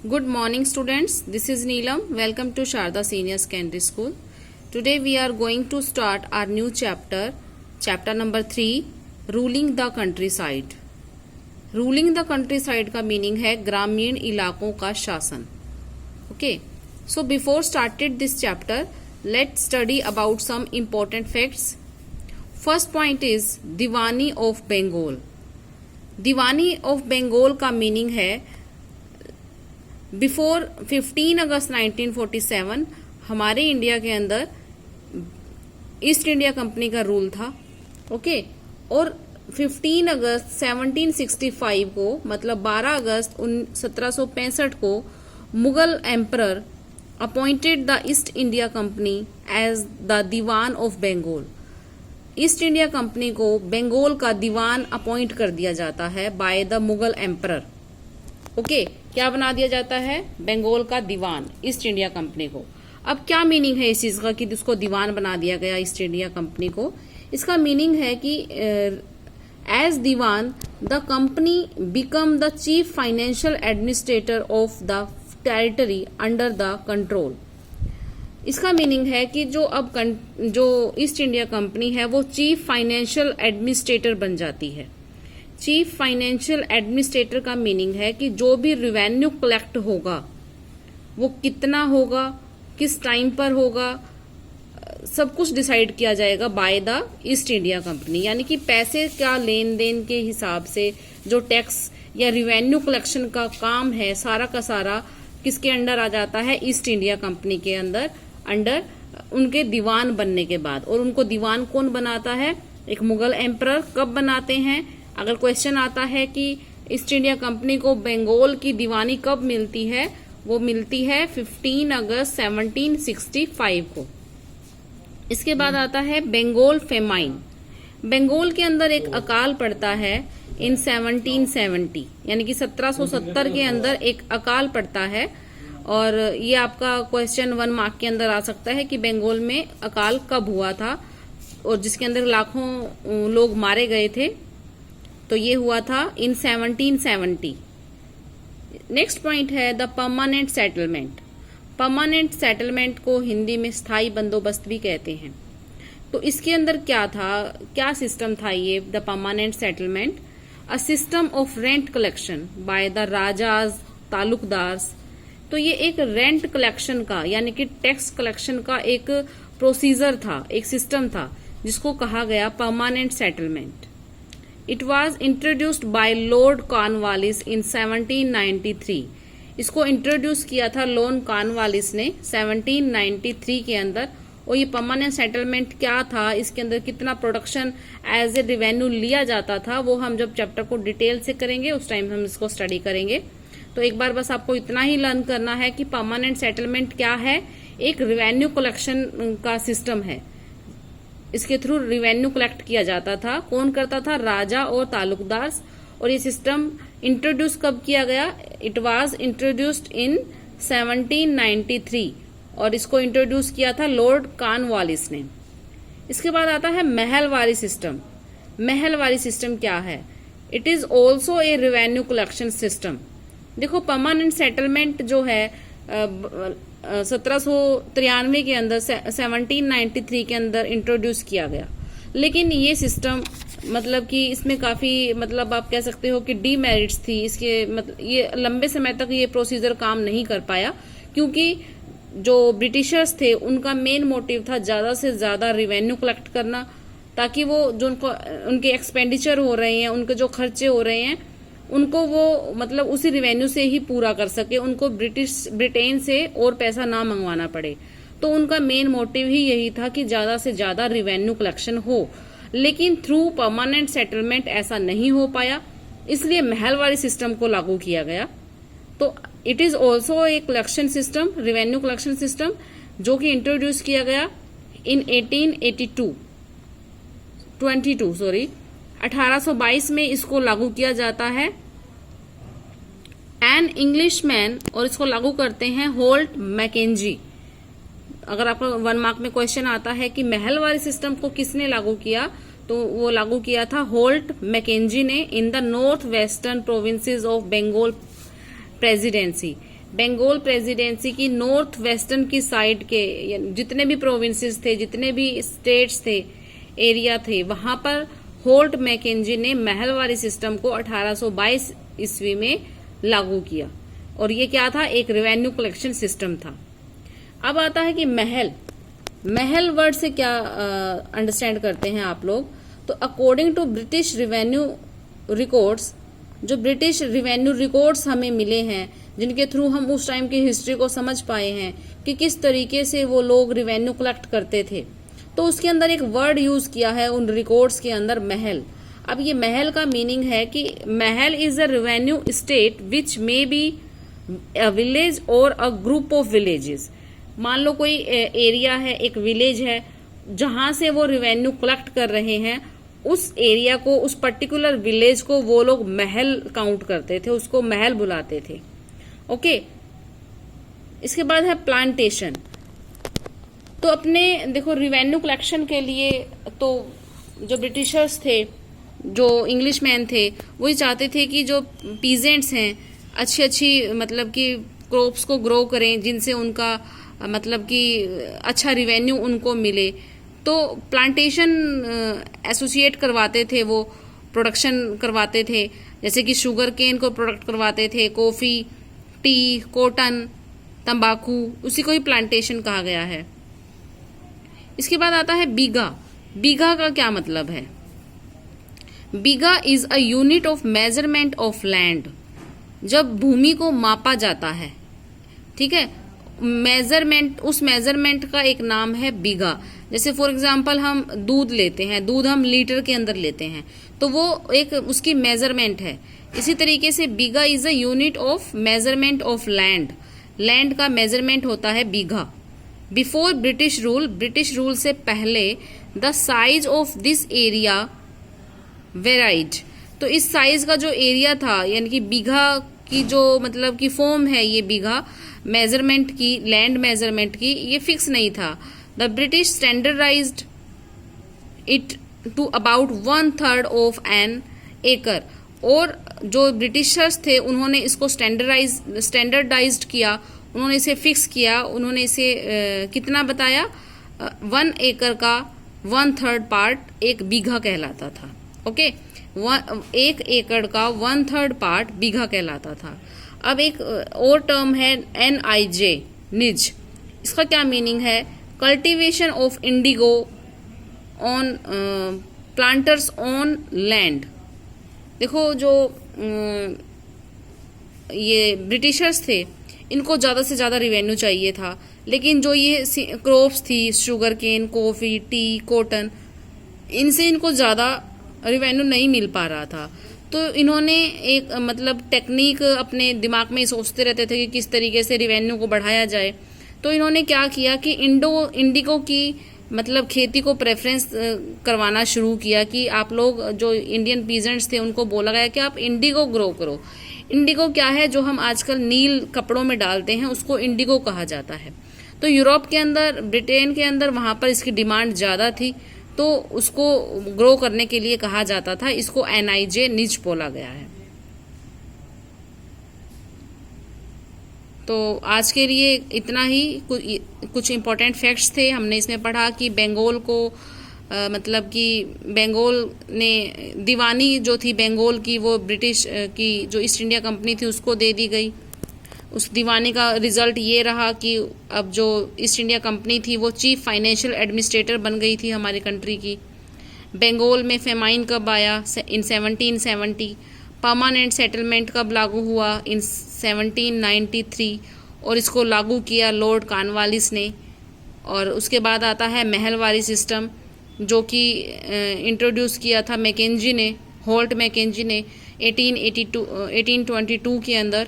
Good morning students, this is Neelam. Welcome to Sharda Senior Secondary School. Today we are going to start our new chapter, chapter number 3, Ruling the Countryside. Ruling the Countryside का meaning है ग्रामीण इलाकों का शासन. Okay, so before started this chapter, let's study about some important facts. First point is Deewani of Bengal. Deewani of Bengal का meaning है before 15 अगस्त 1947 हमारे India के अंदर ईस्ट इंडिया कंपनी का रूल था. ओके, और 15 अगस्त 1765 को मतलब 12 अगस्त 1765 को Mughal emperor appointed the East India Company as the diwan of Bengal. East India Company को बंगाल का दीवान अपॉइंट कर दिया जाता है by the Mughal emperor. Okay, क्या बना दिया जाता है? बंगाल का दीवान ईस्ट इंडिया कंपनी को. अब क्या मीनिंग है इस चीज का कि उसको दीवान बना दिया गया ईस्ट इंडिया कंपनी को? इसका मीनिंग है कि as diwan the company become the chief financial administrator of the territory under the control. इसका मीनिंग है कि जो ईस्ट इंडिया कंपनी है वो चीफ फाइनेंशियल एडमिनिस्ट्रेटर बन जाती है. चीफ फाइनेंशियल एडमिनिस्ट्रेटर का मीनिंग है कि जो भी रिवेन्यू कलेक्ट होगा वो कितना होगा, किस टाइम पर होगा, सब कुछ डिसाइड किया जाएगा by the East India company. यानी कि पैसे का लेन देन के हिसाब से जो टैक्स या रिवेन्यू कलेक्शन का काम है सारा का सारा किसके अंडर आ जाता है? ईस्ट इंडिया कंपनी के अंदर उनके दीवान बनने के बाद. और उनको दीवान कौन बनाता है? एक मुगल एम्परर. कब बनाते हैं? अगर क्वेश्चन आता है कि ईस्ट इंडिया कंपनी को बंगाल की दीवानी कब मिलती है, वो मिलती है 15 अगस्त 1765 को. इसके बाद आता है बंगाल फेमाइन. बंगाल के अंदर एक अकाल पड़ता है इन 1770, यानी कि 1770 के अंदर एक अकाल पड़ता है. और ये आपका क्वेश्चन 1 मार्क के अंदर आ सकता है कि बंगाल में अकाल कब हुआ था और जिसके अंदर लाखों लोग मारे गए थे. तो ये हुआ था इन 1770. नेक्स्ट पॉइंट है the permanent settlement. Permanent settlement को हिंदी में स्थायी बंदोबस्त भी कहते हैं. तो इसके अंदर क्या सिस्टम था ये the permanent settlement? A system of rent collection by the rajas talukdars. तो ये एक रेंट कलेक्शन का यानी कि टैक्स कलेक्शन का एक प्रोसीजर था, एक सिस्टम था जिसको कहा गया permanent settlement. It was introduced by Lord Cornwallis in 1793. इसको इंट्रोड्यूस किया था लॉर्ड कॉर्नवालिस ने 1793 के अंदर. और ये परमानेंट सेटलमेंट क्या था, इसके अंदर कितना प्रोडक्शन एज ए रिवेन्यू लिया जाता था, वो हम जब चैप्टर को डिटेल से करेंगे उस टाइम हम इसको स्टडी करेंगे. तो एक बार बस आपको इतना ही लर्न करना है कि परमानेंट सेटलमेंट क्या है. एक रिवेन्यू कलेक्शन का सिस्टम है. इसके थ्रू रिवेन्यू कलेक्ट किया जाता था. कौन करता था? राजा और तालुकदार. और ये सिस्टम इंट्रोड्यूस कब किया गया? इट वाज इंट्रोड्यूस्ड इन 1793 और इसको इंट्रोड्यूस किया था लॉर्ड कॉर्नवालिस ने. इसके बाद आता है महलवारी सिस्टम. महलवारी सिस्टम क्या है? It is also a revenue collection system. देखो, परमानेंट सेटलमेंट जो है 1793 के अंदर 1793 के अंदर इंट्रोड्यूस किया गया. लेकिन ये सिस्टम मतलब कि इसमें काफी मतलब आप कह सकते हो कि डीमेरिट्स थी इसके. मतलब ये लंबे समय तक ये प्रोसीजर काम नहीं कर पाया क्योंकि जो ब्रिटिशर्स थे उनका मेन मोटिव था ज्यादा से ज्यादा रिवेन्यू कलेक्ट करना, ताकि वो जो उनके एक्सपेंडिचर हो रहे हैं, उनके जो खर्चे हो रहे हैं, उनको वो मतलब उसी रिवेन्यू से ही पूरा कर सके. उनको ब्रिटेन से और पैसा ना मंगवाना पड़े. तो उनका मेन मोटिव ही यही था कि ज्यादा से ज्यादा रिवेन्यू कलेक्शन हो. लेकिन थ्रू परमानेंट सेटलमेंट ऐसा नहीं हो पाया, इसलिए महलवारी सिस्टम को लागू किया गया. तो it is also a collection system, revenue collection system, जो कि इंट्रोड्यूस किया गया इन 1822 में इसको लागू किया जाता है. एन इंग्लिशमैन, और इसको लागू करते हैं होल्ट मैकेंजी. अगर आपको 1 मार्क में क्वेश्चन आता है कि महलवारी सिस्टम को किसने लागू किया, तो वो लागू किया था होल्ट मैकेंजी ने in the north western provinces of Bengal presidency. Bengal presidency की नॉर्थ वेस्टर्न की साइड के जितने भी प्रोविंसेस थे, जितने भी स्टेट्स थे, एरिया थे, वहां पर होल्ट मैकेंजी ने महलवारी सिस्टम को 1822 ईस्वी में लागू किया। और ये क्या था? एक रेवेन्यू कलेक्शन सिस्टम था। अब आता है कि महल वर्ड से क्या अंडरस्टैंड करते हैं आप लोग? तो according to British revenue records, जो ब्रिटिश रिवेन्यू रिकॉर्ड्स हमें मिले हैं, जिनके थ्रू हम उस टाइम की हिस्ट्री को समझ पाए हैं कि किस तरीके से वो लोग रिवेन्यू कलेक्ट करते थे, तो उसके अंदर एक वर्ड यूज किया है उन रिकॉर्ड्स के अंदर, महल। अब ये महल का मीनिंग है कि महल is a revenue state which may be a village और अ ग्रुप ऑफ विलेजेस। मान लो कोई एरिया है, एक विलेज है, जहां से वो रिवेन्यू कलेक्ट कर रहे हैं, उस एरिया को, उस पर्टिकुलर विलेज को वो लोग महल काउंट करते थे, उसको महल बुलाते थे। ओके, इसके बाद है प्लांटेशन। तो अपने देखो रिवेन्यू कलेक्शन के लिए तो जो ब्रिटिशर्स थे, जो इंग्लिशमैन थे, वही चाहते थे कि जो पीजेंट्स हैं अच्छी अच्छी मतलब कि क्रॉप्स को ग्रो करें, जिनसे उनका मतलब कि अच्छा रिवेन्यू उनको मिले। तो प्लांटेशन एसोसिएट करवाते थे, वो प्रोडक्शन करवाते थे, जैसे कि शुगर केन को प्रोडक्ट करवाते थे, कॉफी, टी, कॉटन, तंबाकू, उसी को ही प्लांटेशन कहा गया है। इसके बाद आता है बीघा। बीघा का क्या मतलब है? Bigha is a unit of measurement of land. जब भूमि को मापा जाता है, ठीक है, मेजरमेंट, उस मेजरमेंट का एक नाम है बीघा। जैसे फॉर एग्जांपल हम दूध लेते हैं, दूध हम लीटर के अंदर लेते हैं, तो वो एक उसकी मेजरमेंट है। इसी तरीके से bigha is a unit of measurement of land. Land का मेजरमेंट होता है bigha. Before British rule, British rule से पहले, the size of this area varied. तो इस साइज का जो एरिया था, यानी कि बीघा की जो मतलब की फॉर्म है, ये बीघा मेजरमेंट की, लैंड मेजरमेंट की, ये फिक्स नहीं था। The British standardised it to about 1/3 of an acre. और जो ब्रिटिशर्स थे उन्होंने इसको स्टैंडर्डाइज्ड किया, उन्होंने इसे फिक्स किया, उन्होंने इसे कितना बताया? 1 एकड़ का 1/3 पार्ट एक बीघा कहलाता था। ओके, 1 एकड़ का 1/3 पार्ट बीघा कहलाता था। अब एक और टर्म है NIJ, निज। इसका क्या मीनिंग है? Cultivation of Indigo on planters on land. देखो जो ये ब्रिटिशर्स थे, इनको ज्यादा से ज्यादा रिवेन्यू चाहिए था, लेकिन जो ये क्रॉप्स थी, sugar cane, coffee, tea, cotton, इनसे इनको ज्यादा रिवेन्यू नहीं मिल पा रहा था। तो इन्होंने एक मतलब टेक्निक अपने दिमाग में सोचते रहते थे कि किस तरीके से रिवेन्यू को बढ़ाया जाए। तो इन्होंने क्या किया कि इंडिगो की मतलब खेती को प्रेफरेंस करवाना शुरू किया कि आप लोग, जो इंडियन पीजेंट्स थे, उनको बोला गया कि आप इंडिगो ग्रो करो। इंडिगो क्या है? जो हम आजकल नील कपड़ों में डालते हैं, उसको इंडिगो कहा जाता है। तो यूरोप के अंदर, ब्रिटेन के अंदर, वहां पर इसकी डिमांड ज्यादा थी, तो उसको ग्रो करने के लिए कहा जाता था। इसको NIJ, निज बोला गया है। तो आज के लिए इतना ही। कुछ इम्पोर्टेंट फैक्ट्स थे, हमने इसमें पढ़ा कि बंगाल को मतलब कि बंगाल ने दीवानी जो थी बंगाल की, वो ब्रिटिश की जो ईस्ट इंडिया कंपनी थी उसको दे दी गई। उस दीवानी का रिजल्ट ये रहा कि अब जो ईस्ट इंडिया कंपनी थी वो चीफ फाइनेंशियल एडमिनिस्ट्रेटर बन गई थी हमारी कंट्री की। बंगाल में फेमाइन कब आया? इन 1770। परमानेंट सेटलमेंट कब लागू हुआ? इन 1793, और इसको लागू किया लॉर्ड कॉर्नवालिस ने। और उसके बाद आता है महलवारी सिस्टम, जो कि इंट्रोड्यूस किया था मैकेंजी ने, होल्ट मैकेंजी ने 1822 के अंदर।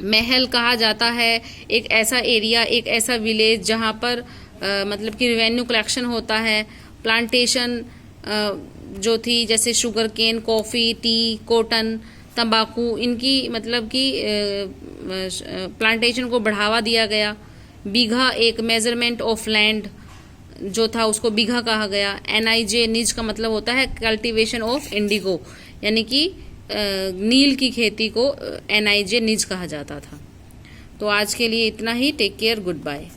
महल कहा जाता है एक ऐसा एरिया, एक ऐसा विलेज जहाँ पर मतलब कि रिवेन्यू कलेक्शन होता है। प्लांटेशन जो थी, जैसे sugar cane, coffee, tea, cotton, तंबाकू, इनकी मतलब कि प्लांटेशन को बढ़ावा दिया गया। बीघा एक मेजरमेंट ऑफ लैंड जो था, उसको बीघा कहा गया। NIJ, निज का मतलब होता है कल्टीवेशन ऑफ इंडिगो, यानी कि नील की खेती को NIJ, निज कहा जाता था। तो आज के लिए इतना ही। Take care, good bye.